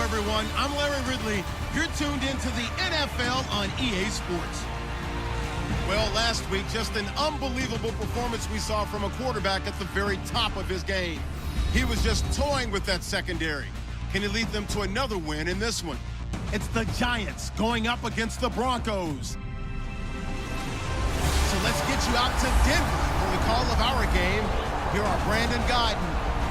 everyone. I'm Larry Ridley. You're tuned into the NFL on EA Sports. Well, last week, just an unbelievable performance we saw from a quarterback at the very top of his game. He was just toying with that secondary. Can he lead them to another win in this one? It's the Giants going up against the Broncos. So let's get you out to Denver for the call of our game. Here are Brandon Gaudin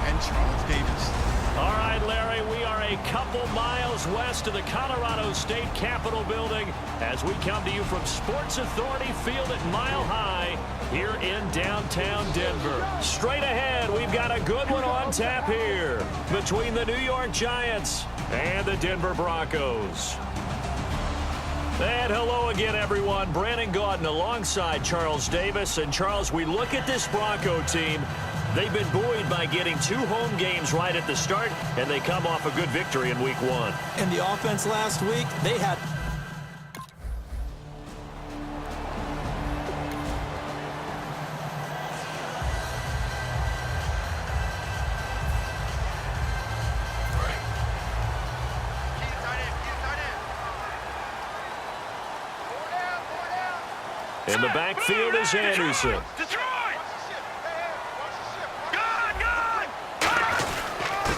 and Charles Davis. All right, Larry, we are a couple miles west of the Colorado State Capitol building as we come to you from Sports Authority Field at Mile High here in downtown Denver. Straight ahead, we've got a good one on tap here between the New York Giants and the Denver Broncos. And hello again, everyone. Brandon Gaudin alongside Charles Davis. And, Charles, we look at this Bronco team. They've been buoyed by getting 2 home games right at the start, and they come off a good victory in Week 1. And the offense last week, they had... In the backfield is Anderson.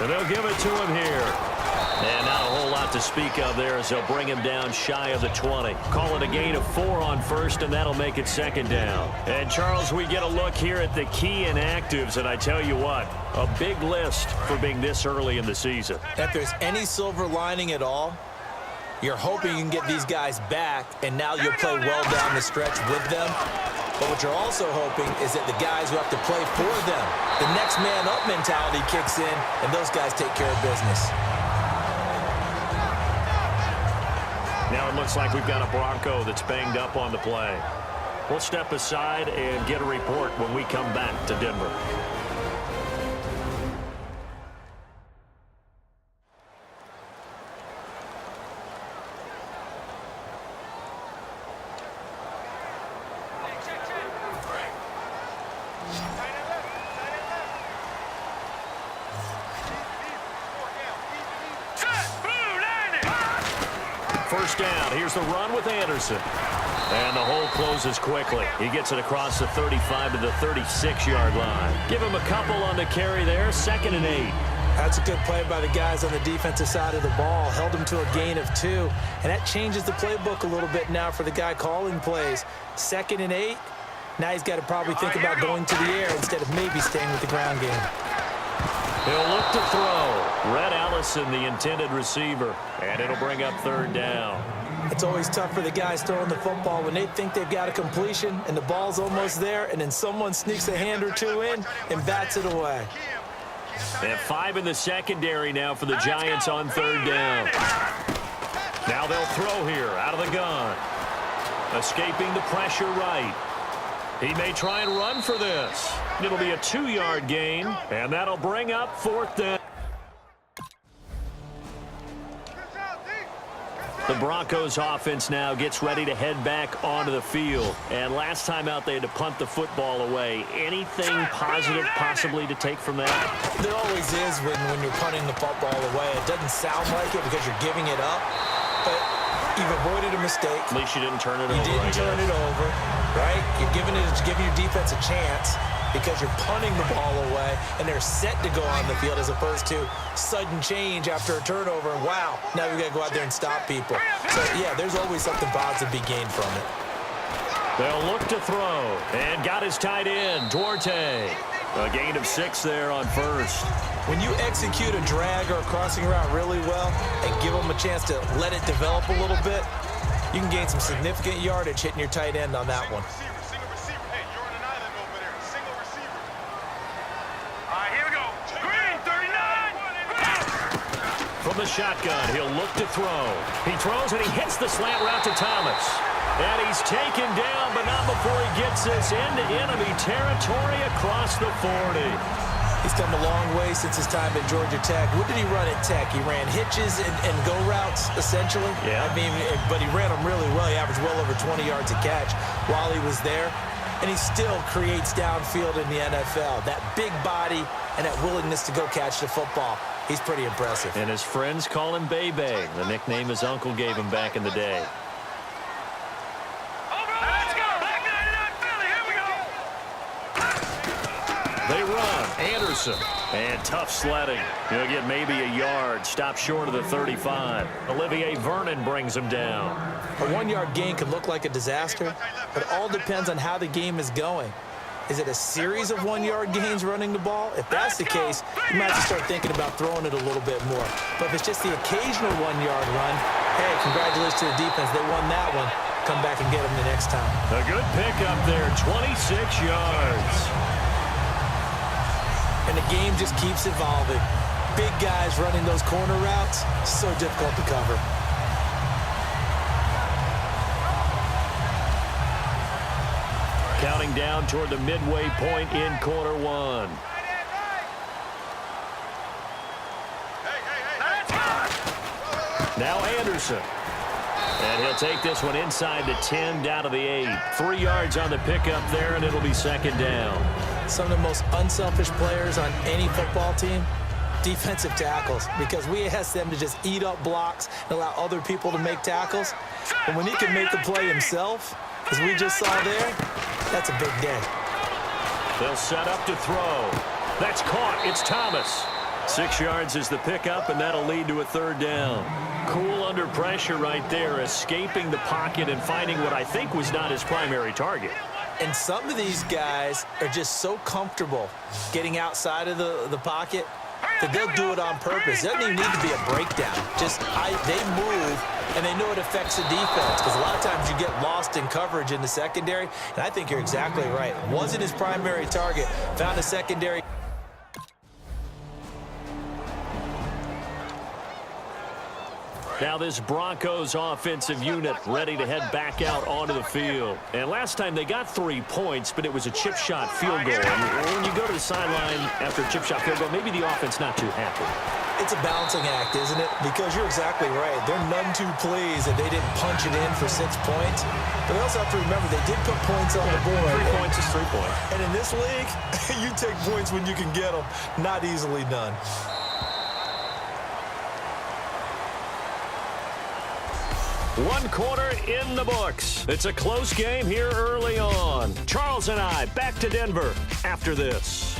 And they'll give it to him here. And not a whole lot to speak of there as they'll bring him down shy of the 20. Call it a gain of 4 on first, and that'll make it second down. And, Charles, we get a look here at the key inactives, and I tell you what, a big list for being this early in the season. If there's any silver lining at all, you're hoping you can get these guys back, and now you'll play well down the stretch with them. But what you're also hoping is that the guys who have to play for them, the next man up mentality kicks in, and those guys take care of business. Now it looks like we've got a Bronco that's banged up on the play. We'll step aside and get a report when we come back to Denver. First down. Here's the run with Anderson. And the hole closes quickly. He gets it across the 35 to the 36-yard line. Give him a couple on the carry there. 2nd and 8. That's a good play by the guys on the defensive side of the ball. Held him to a gain of 2. And that changes the playbook a little bit now for the guy calling plays. 2nd and 8. Now he's got to probably think about going to the air instead of maybe staying with the ground game. He'll look to throw. Red Allison, the intended receiver. And it'll bring up 3rd down. It's always tough for the guys throwing the football when they think they've got a completion and the ball's almost there, and then someone sneaks a hand or 2 in and bats it away. They have 5 in the secondary now for the Giants on 3rd down. Now they'll throw here out of the gun. Escaping the pressure right. He may try and run for this. It'll be a 2-yard gain, and that'll bring up 4th down. The Broncos offense now gets ready to head back onto the field. And last time out, they had to punt the football away. Anything positive possibly to take from that? There always is when you're punting the football away. It doesn't sound like it because you're giving it up, but you've avoided a mistake. At least you didn't turn it over. You didn't turn it over, right? You're giving your defense a chance because you're punting the ball away, and they're set to go on the field as opposed to sudden change after a turnover. Wow, now we've got to go out there and stop people. So, yeah, there's always something positive to be gained from it. They'll look to throw, and got his tight end, Duarte. A gain of 6 there on first. When you execute a drag or a crossing route really well and give them a chance to let it develop a little bit, you can gain some significant yardage hitting your tight end on that one. From the shotgun, he'll look to throw. He throws and he hits the slant route to Thomas. And he's taken down, but not before he gets this into enemy territory across the 40. He's come a long way since his time at Georgia Tech. What did he run at Tech? He ran hitches and go routes, essentially. Yeah. I mean, but he ran them really well. He averaged well over 20 yards a catch while he was there. And he still creates downfield in the NFL. That big body and that willingness to go catch the football. He's pretty impressive. And his friends call him Bebe, the nickname his uncle gave him back in the day. Let's go. Back 99 Philly. Here we go. They run. Anderson. And tough sledding. He'll get maybe a yard. Stop short of the 35. Olivier Vernon brings him down. A one-yard gain could look like a disaster, but it all depends on how the game is going. Is it a series of one-yard gains running the ball? If that's the case, you might have to start thinking about throwing it a little bit more. But if it's just the occasional one-yard run, hey, congratulations to the defense. They won that one. Come back and get them the next time. A good pickup there, 26 yards. And the game just keeps evolving. Big guys running those corner routes, so difficult to cover. Counting down toward the midway point in quarter one. Now Anderson. And he'll take this one inside the 10, down to the 8. 3 yards on the pickup there, and it'll be second down. Some of the most unselfish players on any football team, defensive tackles, because we ask them to just eat up blocks and allow other people to make tackles. And when he can make the play himself, as we just saw there, that's a big day. They'll set up to throw. That's caught. It's Thomas. 6 yards is the pickup, and that'll lead to a third down. Cool under pressure right there, escaping the pocket and finding what I think was not his primary target. And some of these guys are just so comfortable getting outside of the pocket that they'll do it on purpose. It doesn't even need to be a breakdown. Just they move, and they know it affects the defense, because a lot of times you get lost in coverage in the secondary, and I think you're exactly right. Wasn't his primary target. Found a secondary. Now this Broncos offensive unit ready to head back out onto the field. And last time they got 3 points, but it was a chip shot field goal. And when you go to the sideline after a chip shot field goal, maybe the offense not too happy. It's a balancing act, isn't it? Because you're exactly right. They're none too pleased that they didn't punch it in for 6 points. But they also have to remember they did put points on the board. 3 points is 3 points. And in this league, you take points when you can get them. Not easily done. One quarter in the books. It's a close game here early on. Charles and I back to Denver after this.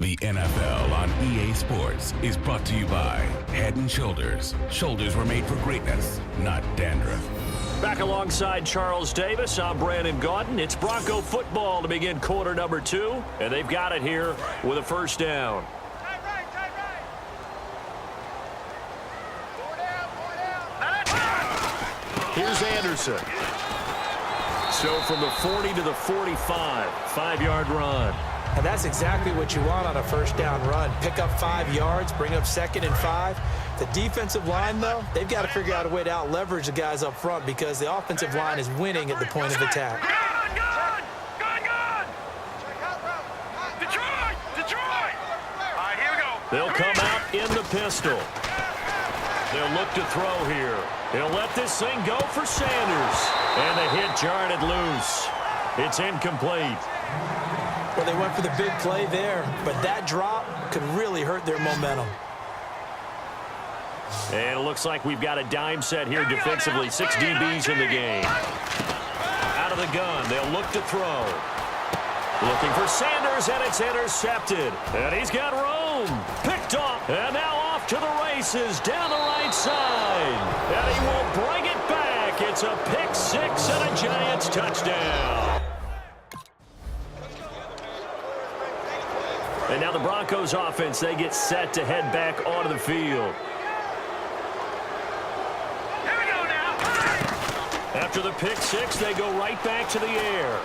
The NFL on EA Sports is brought to you by Head & Shoulders. Shoulders were made for greatness, not dandruff. Back alongside Charles Davis, I'm Brandon Gaudin. It's Bronco football to begin quarter number 2, and they've got it here with a first down. Here's Anderson. So from the 40 to the 45, 5-yard run. And that's exactly what you want on a first down run. Pick up 5 yards, bring up 2nd and 5. The defensive line, though, they've got to figure out a way to out-leverage the guys up front because the offensive line is winning at the point of attack. Detroit! All right, here we go. They'll come out in the pistol. They'll look to throw here. He'll let this thing go for Sanders. And the hit jarred it loose. It's incomplete. Well, they went for the big play there, but that drop could really hurt their momentum. And it looks like we've got a dime set here defensively. 6 DBs in the game. Out of the gun, they'll look to throw. Looking for Sanders, and it's intercepted. And he's got room. Picked off, and now off to the races down the right side. And he will bring it back. It's a pick 6 and a Giants touchdown. And now the Broncos offense, they get set to head back onto the field. After the pick 6, they go right back to the air.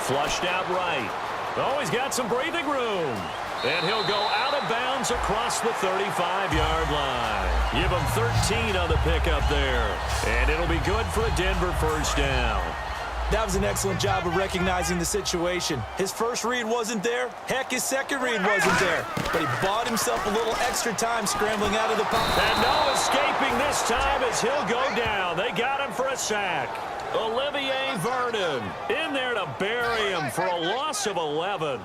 Flushed out right. Oh, he's got some breathing room. And he'll go out of bounds across the 35-yard line. Give him 13 on the pickup there. And it'll be good for a Denver first down. That was an excellent job of recognizing the situation. His first read wasn't there. Heck, his second read wasn't there. But he bought himself a little extra time scrambling out of the pocket. And no escaping this time as he'll go down. They got him for a sack. Olivier Vernon in there to bury him for a loss of 11.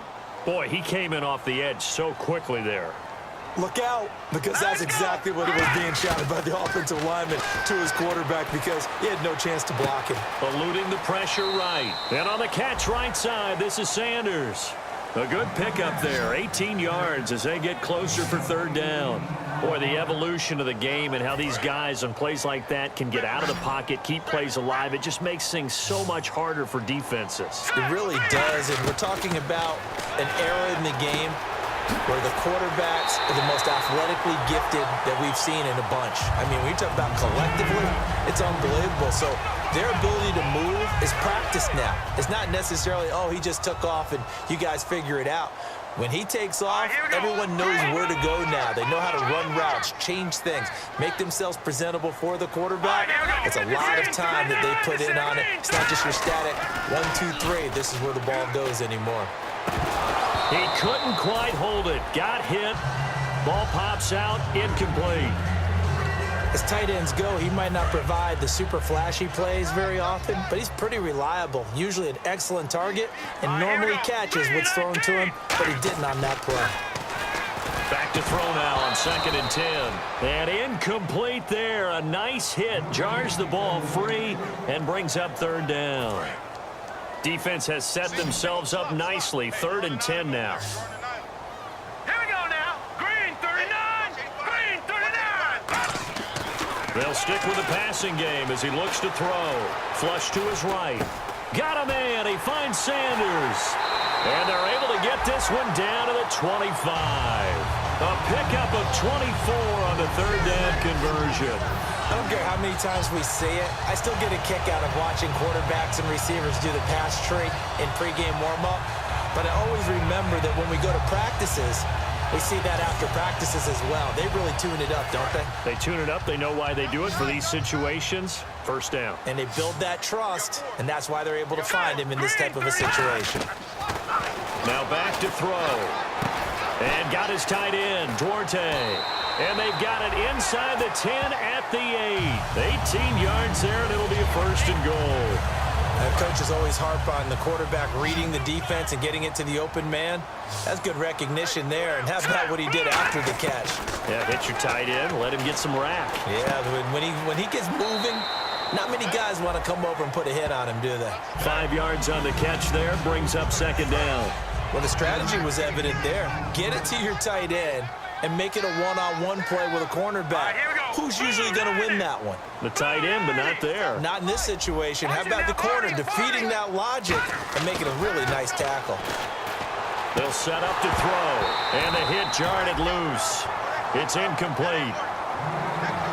Boy, he came in off the edge so quickly there. Look out, because that's exactly what it was being shouted by the offensive lineman to his quarterback, because he had no chance to block him. Eluding the pressure right. And on the catch right side, this is Sanders. A good pickup there, 18 yards as they get closer for third down. Boy, the evolution of the game and how these guys on plays like that can get out of the pocket, keep plays alive, it just makes things so much harder for defenses. It really does, and we're talking about an era in the game where the quarterbacks are the most athletically gifted that we've seen in a bunch. I mean, when you talk about collectively, it's unbelievable. So their ability to move is practiced now. It's not necessarily, oh, he just took off and you guys figure it out. When he takes off, everyone knows where to go now. They know how to run routes, change things, make themselves presentable for the quarterback. It's a lot of time that they put in on it. It's not just your static 1, 2, 3. This is where the ball goes anymore. He couldn't quite hold it. Got hit. Ball pops out. Incomplete. As tight ends go, he might not provide the super flashy plays very often, but he's pretty reliable. Usually an excellent target, and normally catches what's thrown to him, but he didn't on that play. Back to throw now on 2nd and 10. And incomplete there. A nice hit. Jars the ball free and brings up third down. Defense has set themselves up nicely. 3rd and 10 now. Here we go now. Green 39. Green 39. They'll stick with the passing game as he looks to throw. Flush to his right. Got a man. He finds Sanders. And they're able to get this one down to the 25. A pickup of 24 on the third down conversion. I don't care how many times we see it. I still get a kick out of watching quarterbacks and receivers do the pass tree in pregame warm-up. But I always remember that when we go to practices, we see that after practices as well. They really tune it up, don't they? They tune it up. They know why they do it for these situations. First down. And they build that trust, and that's why they're able to find him in this type of a situation. Now back to throw. And got his tight end, Duarte. And they've got it inside the 10 at the 8. 18 yards there, and it'll be a 1st and goal. Coaches always harp on the quarterback reading the defense and getting it to the open man. That's good recognition there. And how about what he did after the catch? Yeah, hit your tight end, let him get some rack. Yeah, when he gets moving, not many guys want to come over and put a hit on him, do they? 5 yards on the catch there, brings up 2nd down. Well, the strategy was evident there. Get it to your tight end and make it a one-on-one play with a cornerback. Who's usually going to win that one? The tight end, but not there. Not in this situation. How about the corner defeating that logic and making a really nice tackle? They'll set up to throw, and the hit jarred it loose. It's incomplete.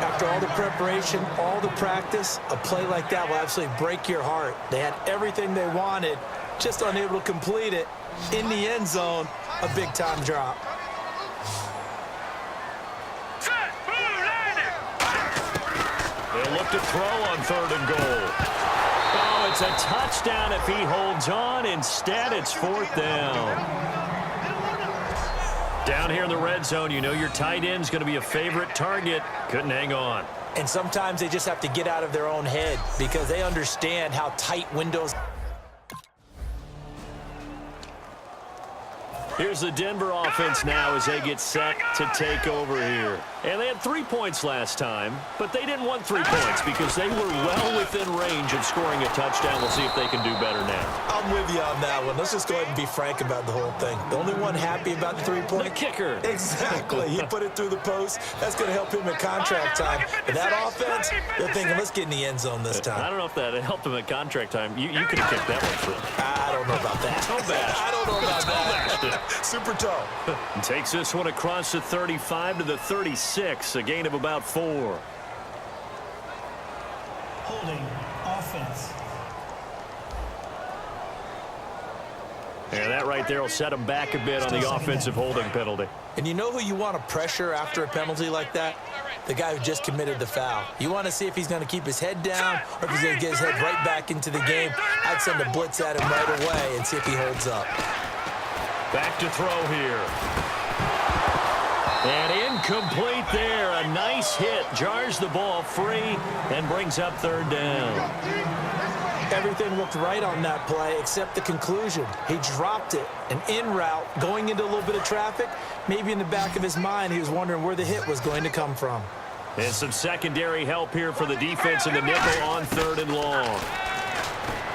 After all the preparation, all the practice, a play like that will absolutely break your heart. They had everything they wanted, just unable to complete it. In the end zone, a big-time drop. They'll look to throw on 3rd and goal. Oh, it's a touchdown if he holds on. Instead, it's 4th down. Down here in the red zone, you know your tight end's going to be a favorite target. Couldn't hang on. And sometimes they just have to get out of their own head because they understand how tight windows. Here's the Denver offense now as they get set to take over here. And they had 3 points last time, but they didn't want 3 points because they were well within range of scoring a touchdown. We'll see if they can do better now. I'm with you on that one. Let's just go ahead and be frank about the whole thing. The only one happy about the 3-point? The kicker. Exactly. He put it through the post. That's going to help him at contract time. And that offense, they're thinking, let's get in the end zone this time. I don't know if that helped him at contract time. You could have kicked that one through. I don't know about that. Toe bash. I don't know about that. Toe bash. Super toe. Takes this one across the 35 to the 36. A gain of about 4. Holding offense. And that right there will set him back a bit on the offensive holding penalty. And you know who you want to pressure after a penalty like that? The guy who just committed the foul. You want to see if he's going to keep his head down or if he's going to get his head right back into the game. I'd send a blitz at him right away and see if he holds up. Back to throw here. And incomplete there. A nice hit. Jars the ball free and brings up 3rd down. Everything looked right on that play except the conclusion. He dropped it, an in route, going into a little bit of traffic. Maybe in the back of his mind, he was wondering where the hit was going to come from. And some secondary help here for the defense in the nickel on 3rd and long.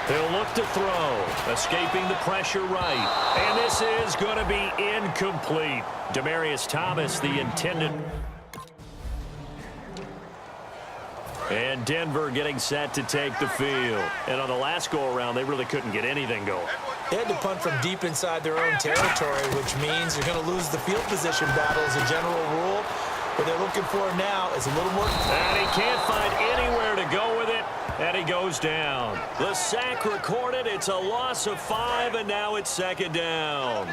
They'll look to throw, escaping the pressure right. And this is going to be incomplete. Demaryius Thomas, the intended. And Denver getting set to take the field. And on the last go-around, they really couldn't get anything going. They had to punt from deep inside their own territory, which means you're going to lose the field position battle as a general rule. What they're looking for now is a little more. And he can't find anywhere to go with it. And he goes down. The sack recorded. It's a loss of 5, and now it's 2nd down.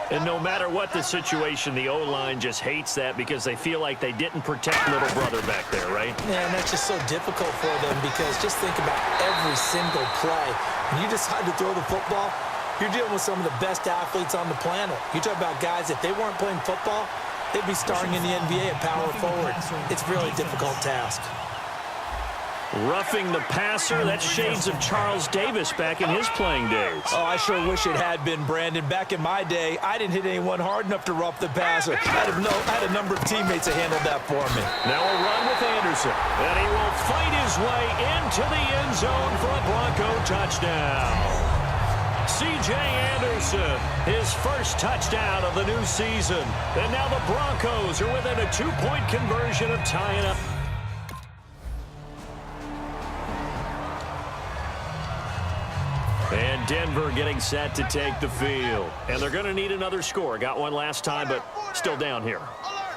And no matter what the situation, the O-line just hates that because they feel like they didn't protect little brother back there, right? Yeah, and that's just so difficult for them because just think about every single play. When you decide to throw the football, you're dealing with some of the best athletes on the planet. You talk about guys, if they weren't playing football, they'd be starting in the NBA at power forward. It's a really difficult task. Roughing the passer, that's shades of Charles Davis back in his playing days. Oh, I sure wish it had been, Brandon. Back in my day, I didn't hit anyone hard enough to rough the passer. I had a number of teammates that handled that for me. Now a run with Anderson, and he will fight his way into the end zone for a Bronco touchdown. C.J. Anderson, his first touchdown of the new season. And now the Broncos are within a 2-point conversion of tying up. And Denver getting set to take the field. And they're going to need another score. Got one last time, but still down here.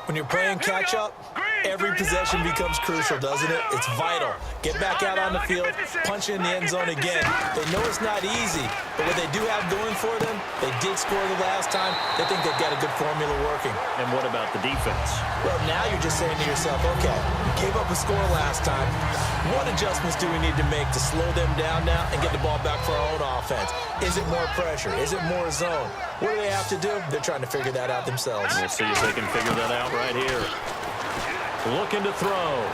When you're playing catch-up, every possession becomes crucial, doesn't it? It's vital. Get back out on the field, punch in the end zone again. They know it's not easy, but what they do have going for them, they did score the last time. They think they've got a good formula working. And what about the defense? Well, now you're just saying to yourself, okay, we gave up a score last time. What adjustments do we need to make to slow them down now and get the ball back for our own offense? Is it more pressure? Is it more zone? What do they have to do? They're trying to figure that out themselves. We'll see if they can figure that out right here. Looking to throw.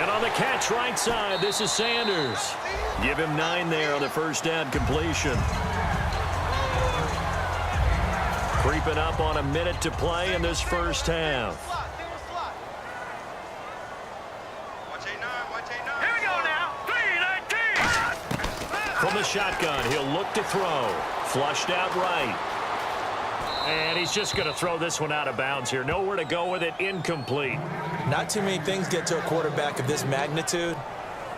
And on the catch right side, this is Sanders. Give him 9 there on the first down completion. Creeping up on a minute to play in this first half. Here we go now. 3-19. From the shotgun, he'll look to throw. Flushed out right. And he's just going to throw this one out of bounds here. Nowhere to go with it. Incomplete. Not too many things get to a quarterback of this magnitude,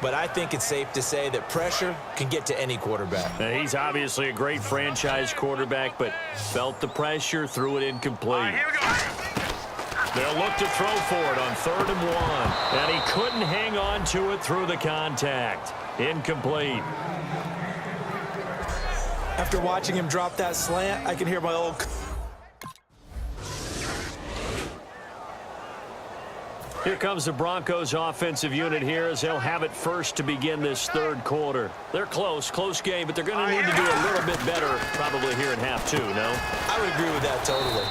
but I think it's safe to say that pressure can get to any quarterback. Now, he's obviously a great franchise quarterback, but felt the pressure, threw it incomplete. Here we go. They'll look to throw for it on 3rd and 1. And he couldn't hang on to it through the contact. Incomplete. After watching him drop that slant, I can hear my old... Here comes the Broncos offensive unit here as they'll have it first to begin this 3rd quarter. They're close game, but they're going to need to do a little bit better probably here in half 2, no? I would agree with that totally.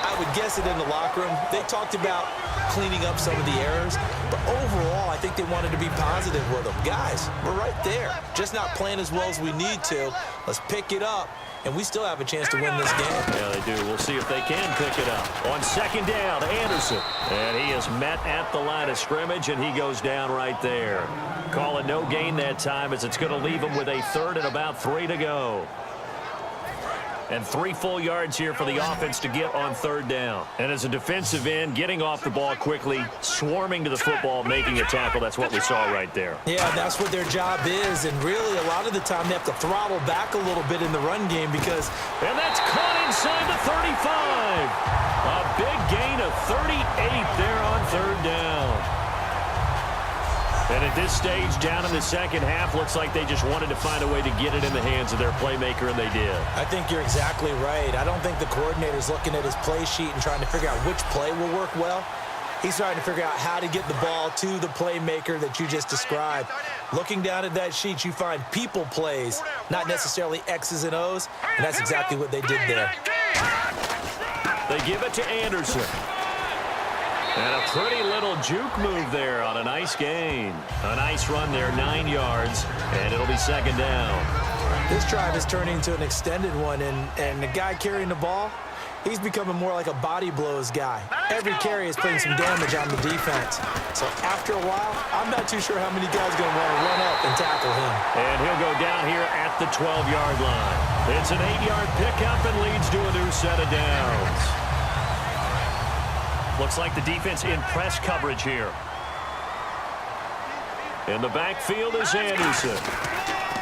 I would guess it in the locker room. They talked about cleaning up some of the errors, but overall, I think they wanted to be positive with them. Guys, we're right there. Just not playing as well as we need to. Let's pick it up, and we still have a chance to win this game. Yeah, they do. We'll see if they can pick it up. On 2nd down, Anderson. And he is met at the line of scrimmage, and he goes down right there. Call it no gain that time as it's going to leave him with a 3rd and about 3 to go. And 3 full yards here for the offense to get on 3rd down. And as a defensive end, getting off the ball quickly, swarming to the football, making a tackle. That's what we saw right there. Yeah, that's what their job is. And really, a lot of the time, they have to throttle back a little bit in the run game because... And that's caught inside the 35. A big gain of 38 there on 3rd down. And at this stage, down in the second half, looks like they just wanted to find a way to get it in the hands of their playmaker, and they did. I think you're exactly right. I don't think the coordinator's looking at his play sheet and trying to figure out which play will work well. He's trying to figure out how to get the ball to the playmaker that you just described. Looking down at that sheet, you find people plays, not necessarily X's and O's, and that's exactly what they did there. They give it to Anderson. And a pretty little juke move there on a nice gain. A nice run there, 9 yards, and it'll be second down. This drive is turning into an extended one, and the guy carrying the ball, he's becoming more like a body blows guy. Every carry is putting some damage on the defense. So after a while, I'm not too sure how many guys are going to want to run up and tackle him. And he'll go down here at the 12-yard line. It's an 8-yard pickup and leads to a new set of downs. Looks like the defense in press coverage here. In the backfield is Anderson.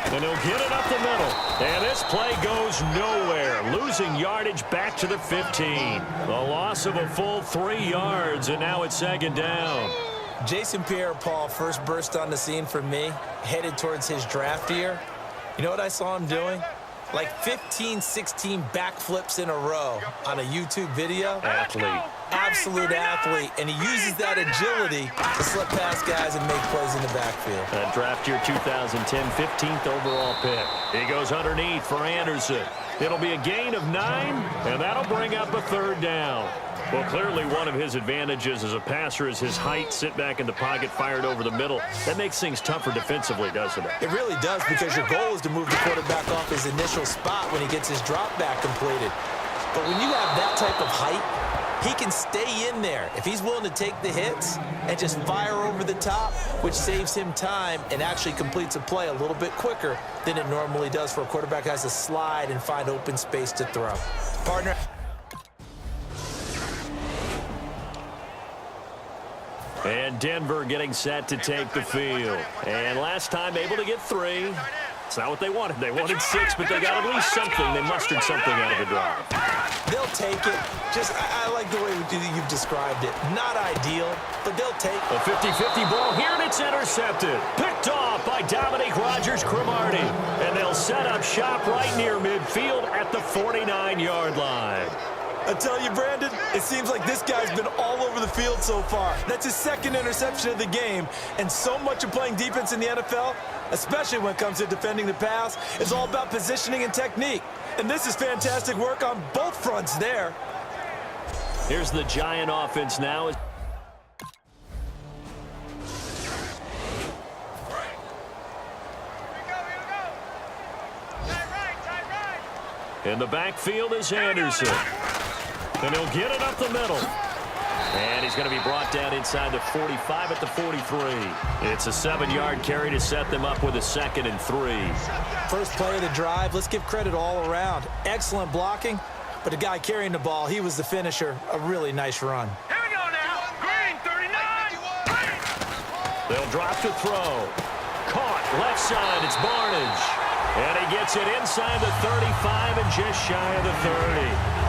And he'll get it up the middle. And this play goes nowhere. Losing yardage back to the 15. A loss of a full 3 yards, and now it's second down. Jason Pierre-Paul first burst on the scene for me, headed towards his draft year. You know what I saw him doing? Like 15, 16 backflips in a row on a YouTube video. Athlete. Absolute athlete, and he uses that agility to slip past guys and make plays in the backfield. That draft year 2010, 15th overall pick. He goes underneath for Anderson. It'll be a gain of 9, and that'll bring up a third down. Well, clearly one of his advantages as a passer is his height, sit back in the pocket, fired over the middle. That makes things tougher defensively, doesn't it? It really does, because your goal is to move the quarterback off his initial spot when he gets his drop back completed. But when you have that type of height, he can stay in there if he's willing to take the hits and just fire over the top, which saves him time and actually completes a play a little bit quicker than it normally does for a quarterback who has to slide and find open space to throw. Partner. And Denver getting set to take the field. And last time able to get 3. It's not what they wanted. They wanted 6, but they got at least something. They mustered something out of the drive. They'll take it. I like the way you've described it. Not ideal, but they'll take it. A 50-50 ball here, and it's intercepted. Picked off by Dominique Rodgers-Cromartie. And they'll set up shop right near midfield at the 49-yard line. I tell you, Brandon, it seems like this guy's been all over the field so far. That's his second interception of the game, and so much of playing defense in the NFL, especially when it comes to defending the pass, is all about positioning and technique. And this is fantastic work on both fronts there. Here's the Giant offense now. In the backfield is Anderson. And he'll get it up the middle. And he's going to be brought down inside the 45 at the 43. It's a 7-yard carry to set them up with a 2nd and 3. First play of the drive, let's give credit all around. Excellent blocking, but the guy carrying the ball, he was the finisher. A really nice run. Here we go now. Green, 39. Green. They'll drop to throw. Caught left side, it's Barnage. And he gets it inside the 35 and just shy of the 30.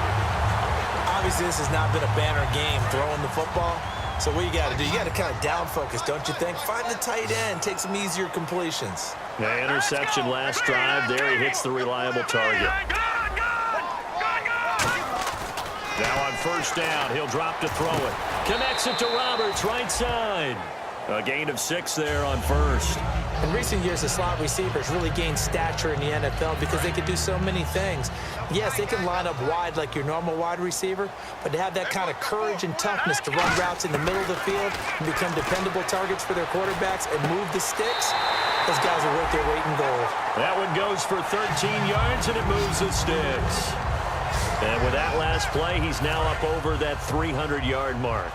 Obviously, this has not been a banner game throwing the football. So what you got to do, you got to kind of down focus, don't you think? Find the tight end, take some easier completions. Yeah, interception last drive. There he hits the reliable target. Now on first down, he'll drop to throw it. Connects it to Roberts, right side. A gain of 6 there on first. In recent years, the slot receivers really gained stature in the NFL because they could do so many things. Yes, they can line up wide like your normal wide receiver, but to have that kind of courage and toughness to run routes in the middle of the field and become dependable targets for their quarterbacks and move the sticks, those guys are worth their weight in gold. That one goes for 13 yards, and it moves the sticks. And with that last play, he's now up over that 300-yard mark.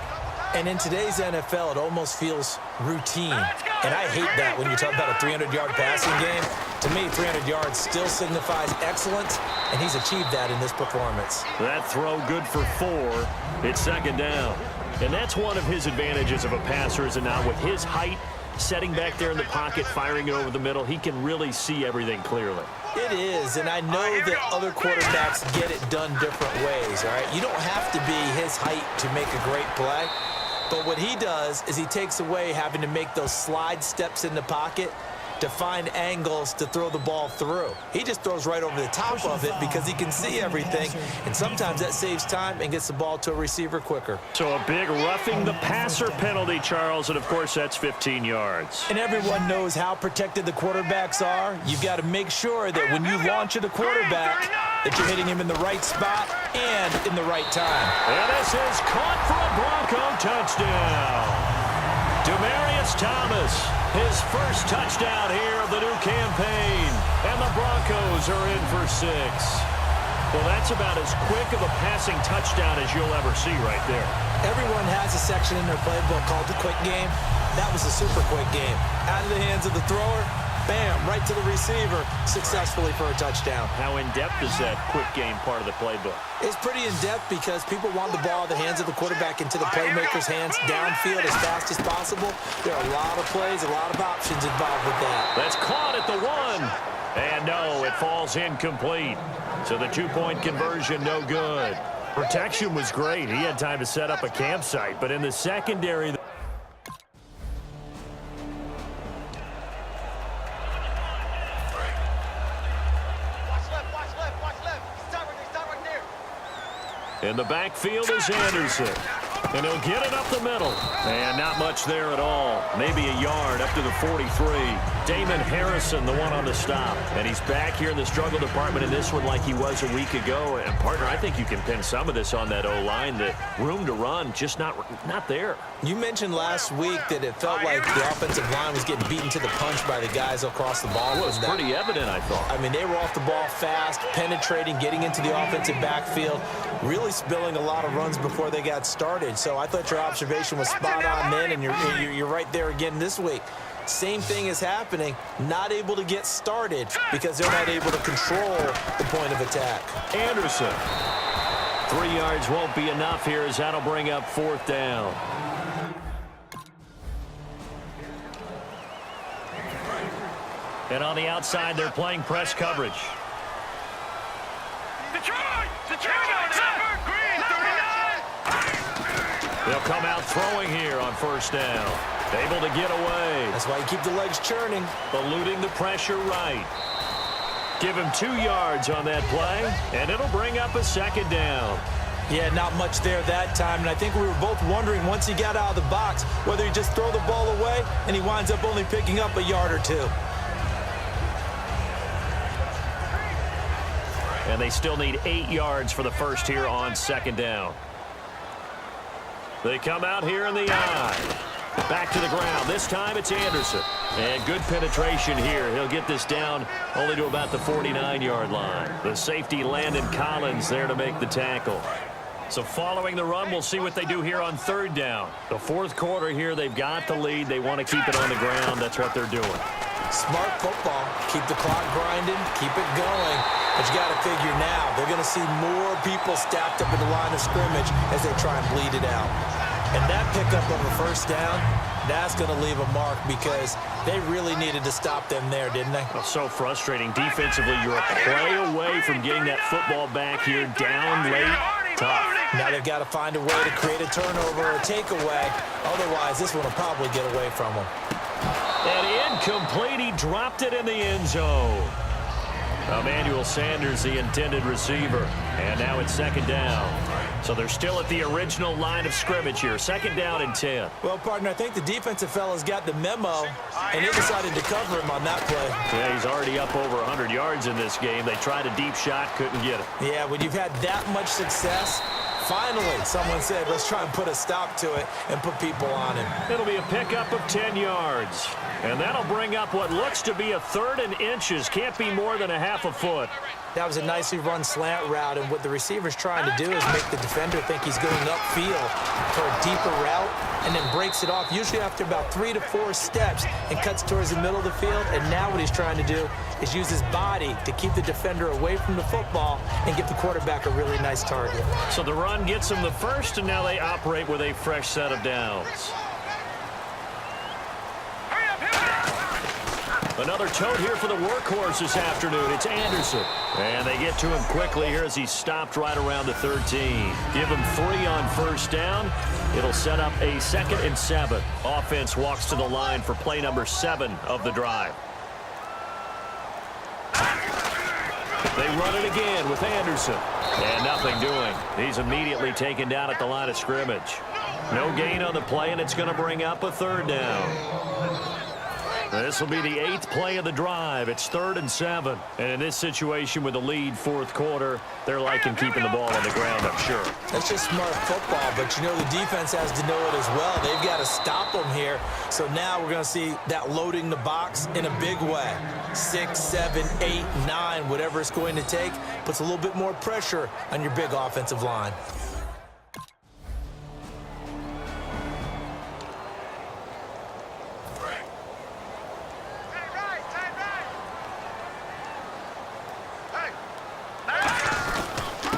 And in today's NFL, it almost feels routine. And I hate that when you talk about a 300-yard passing game. To me, 300 yards still signifies excellence, and he's achieved that in this performance. That throw good for 4. It's second down. And that's one of his advantages of a passer, is it not? With his height, setting back there in the pocket, firing it over the middle, he can really see everything clearly. It is, and I know that other quarterbacks get it done different ways, all right? You don't have to be his height to make a great play. But what he does is he takes away having to make those slide steps in the pocket to find angles to throw the ball through. He just throws right over the top of it because he can see everything, and sometimes that saves time and gets the ball to a receiver quicker. So a big roughing the passer penalty, Charles, and of course that's 15 yards. And everyone knows how protected the quarterbacks are. You've got to make sure that when you launch at a quarterback, that you're hitting him in the right spot and in the right time. And this is caught for a Bronco touchdown. Demaryius Thomas, his first touchdown here of the new campaign. And the Broncos are in for 6. Well, that's about as quick of a passing touchdown as you'll ever see right there. Everyone has a section in their playbook called the quick game. That was a super quick game. Out of the hands of the thrower, bam, right to the receiver, successfully for a touchdown. How in-depth is that quick game part of the playbook? It's pretty in-depth because people want the ball in the hands of the quarterback into the playmaker's hands downfield as fast as possible. There are a lot of plays, a lot of options involved with that. That's caught at the 1. And no, it falls incomplete. So the 2-point conversion, no good. Protection was great. He had time to set up a campsite, but in the secondary... In the backfield is Anderson. And he'll get it up the middle. And not much there at all. Maybe a yard up to the 43. Damon Harrison, the one on the stop. And he's back here in the struggle department in this one like he was a week ago. And, partner, I think you can pin some of this on that O-line. The room to run, just not there. You mentioned last week that it felt like the offensive line was getting beaten to the punch by the guys across the ball. It was pretty evident, I thought. I mean, they were off the ball fast, penetrating, getting into the offensive backfield, really spilling a lot of runs before they got started. So I thought your observation was spot on then, and you're right there again this week. Same thing is happening, not able to get started because they're not able to control the point of attack. Anderson. 3 yards won't be enough here as that'll bring up 4th down. And on the outside, they're playing press coverage. Detroit! Number green, 39! They'll come out throwing here on 1st down. Able to get away. That's why you keep the legs churning. Eluding the pressure right. Give him 2 yards on that play, and it'll bring up a 2nd down. Yeah, not much there that time, and I think we were both wondering once he got out of the box whether he just throw the ball away, and he winds up only picking up a yard or 2. And they still need 8 yards for the first here on 2nd down. They come out here in the eye. Back to the ground. This time it's Anderson. And good penetration here. He'll get this down only to about the 49-yard line. The safety Landon Collins there to make the tackle. So following the run, we'll see what they do here on 3rd down. The 4th quarter here, they've got the lead. They want to keep it on the ground. That's what they're doing. Smart football. Keep the clock grinding. Keep it going. But you got to figure now, they're going to see more people stacked up in the line of scrimmage as they try and bleed it out. And that pickup of a 1st down, that's going to leave a mark because they really needed to stop them there, didn't they? Oh, so frustrating. Defensively, you're a play away from getting that football back here down late. Tough. Now they've got to find a way to create a turnover or a takeaway. Otherwise, this one will probably get away from them. And incomplete. He dropped it in the end zone. Emmanuel Sanders, the intended receiver. And now it's 2nd down. So they're still at the original line of scrimmage here. 2nd down and 10. Well, partner, I think the defensive fellas got the memo, and they decided to cover him on that play. Yeah, he's already up over 100 yards in this game. They tried a deep shot, couldn't get it. Yeah, when you've had that much success, finally someone said, let's try and put a stop to it and put people on him. It'll be a pickup of 10 yards. And that'll bring up what looks to be a 3rd and inches. Can't be more than a half a foot. That was a nicely run slant route, and what the receiver's trying to do is make the defender think he's going upfield for a deeper route and then breaks it off, usually after about 3 to 4 steps, and cuts towards the middle of the field. And now what he's trying to do is use his body to keep the defender away from the football and give the quarterback a really nice target. So the run gets them the first, and now they operate with a fresh set of downs. Another tote here for the workhorse this afternoon. It's Anderson. And they get to him quickly here as he's stopped right around the 13. Give him 3 on 1st down. It'll set up a 2nd and 7. Offense walks to the line for play number 7 of the drive. They run it again with Anderson. And nothing doing. He's immediately taken down at the line of scrimmage. No gain on the play, and it's going to bring up a 3rd down. This will be the 8th play of the drive. It's 3rd and 7. And in this situation with the lead 4th quarter, they're liking keeping the ball on the ground, I'm sure. That's just smart football, but you know the defense has to know it as well. They've got to stop them here. So now we're going to see that loading the box in a big way. 6, 7, 8, 9, whatever it's going to take, puts a little bit more pressure on your big offensive line.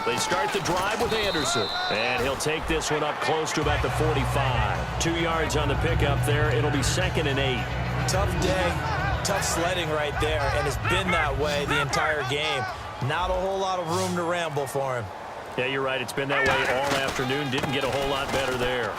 They start the drive with Anderson. And he'll take this one up close to about the 45. 2 yards on the pickup there. It'll be 2nd and 8. Tough day, tough sledding right there, and it's been that way the entire game. Not a whole lot of room to ramble for him. Yeah, you're right. It's been that way all afternoon. Didn't get a whole lot better there.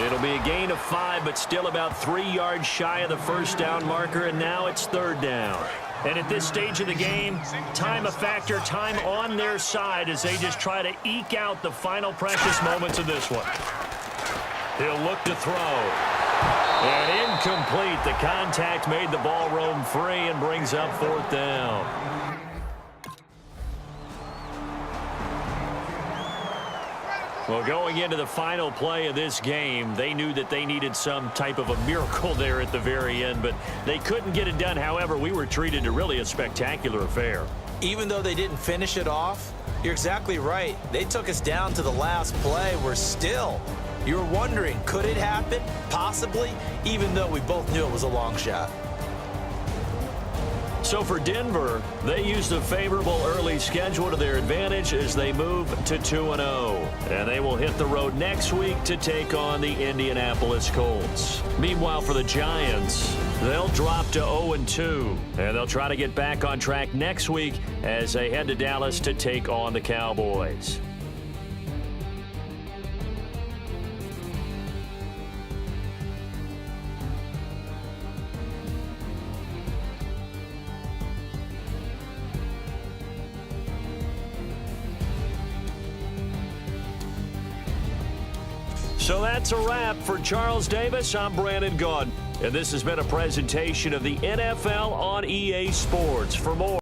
It'll be a gain of 5, but still about 3 yards shy of the first down marker, and now it's 3rd down. And at this stage of the game, time a factor, time on their side as they just try to eke out the final precious moments of this one. He'll look to throw. And incomplete. The contact made the ball roam free and brings up 4th down. Well, going into the final play of this game, they knew that they needed some type of a miracle there at the very end, but they couldn't get it done. However, we were treated to really a spectacular affair. Even though they didn't finish it off, you're exactly right. They took us down to the last play. We're still, you're wondering, could it happen? Possibly, even though we both knew it was a long shot. So for Denver, they used a favorable early schedule to their advantage as they move to 2-0. And they will hit the road next week to take on the Indianapolis Colts. Meanwhile, for the Giants, they'll drop to 0-2. And they'll try to get back on track next week as they head to Dallas to take on the Cowboys. So that's a wrap. For Charles Davis, I'm Brandon Gaudin. And this has been a presentation of the NFL on EA Sports. For more